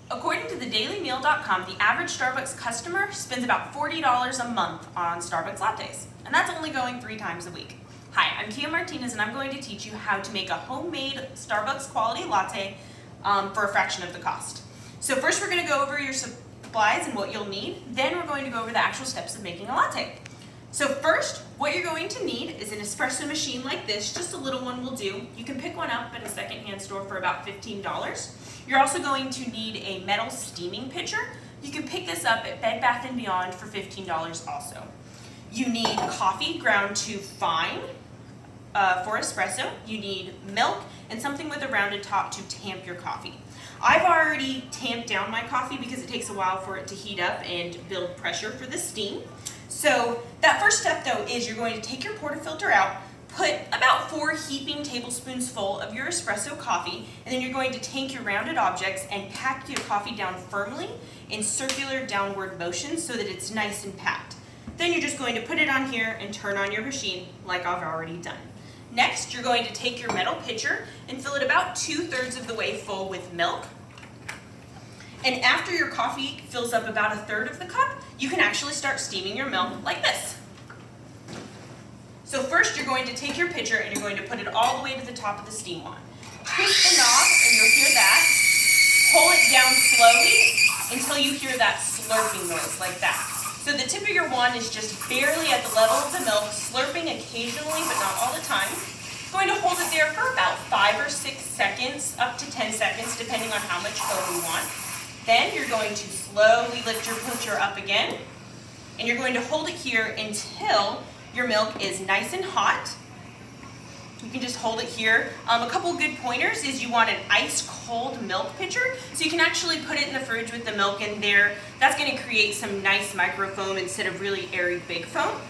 According to thedailymeal.com, the average Starbucks customer spends about $40 a month on Starbucks lattes, and that's only going 3 times a week. Hi, I'm Tia Martinez, and I'm going to teach you how to make a homemade Starbucks quality latte for a fraction of the cost. So first we're going to go over your supplies and what you'll need, then we're going to go over the actual steps of making a latte. So first, what you're going to need is an espresso machine like this. Just a little one will do. You can pick one up at a secondhand store for about $15. You're also going to need a metal steaming pitcher. You can pick this up at Bed Bath & Beyond for $15 also. You need coffee ground to fine for espresso. You need milk and something with a rounded top to tamp your coffee. I've already tamped down my coffee because it takes a while for it to heat up and build pressure for the steam. So that first step though is you're going to take your portafilter out, put about 4 heaping tablespoons full of your espresso coffee, and then you're going to take your rounded objects and pack your coffee down firmly in circular downward motions so that it's nice and packed. Then you're just going to put it on here and turn on your machine like I've already done. Next, you're going to take your metal pitcher and fill it about 2/3 of the way full with milk. And after your coffee fills up about 1/3 of the cup, you can actually start steaming your milk like this. So first you're going to take your pitcher and you're going to put it all the way to the top of the steam wand. Push the knob and you'll hear that. Pull it down slowly until you hear that slurping noise like that. So the tip of your wand is just barely at the level of the milk, slurping occasionally but not all the time. Going to hold it there for about 5 or 6 seconds, up to 10 seconds, depending on how much foam you want. Then you're going to slowly lift your pitcher up again, and you're going to hold it here until your milk is nice and hot. You can just hold it here. A couple good pointers is you want an ice cold milk pitcher, so you can actually put it in the fridge with the milk in there. That's going to create some nice microfoam instead of really airy big foam.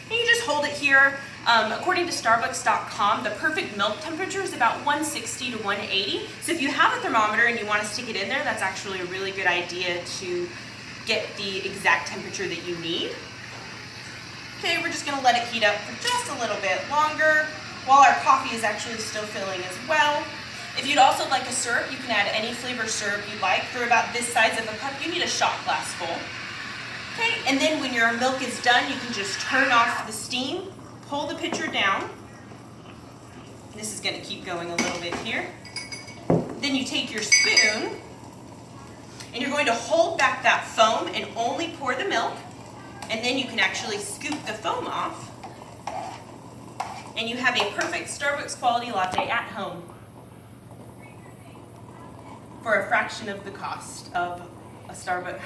And you just hold it here. According to Starbucks.com, the perfect milk temperature is about 160 to 180. So if you have a thermometer and you want to stick it in there, that's actually a really good idea to get the exact temperature that you need. Okay, we're just going to let it heat up for just a little bit longer while our coffee is actually still filling as well. If you'd also like a syrup, you can add any flavor syrup you'd like. For about this size of a cup, you need a shot glass full. Okay, and then when your milk is done, you can just turn off the steam, pull the pitcher down. This is going to keep going a little bit here. Then you take your spoon, and you're going to hold back that foam and only pour the milk. And then you can actually scoop the foam off, and you have a perfect Starbucks quality latte at home for a fraction of the cost of a Starbucks.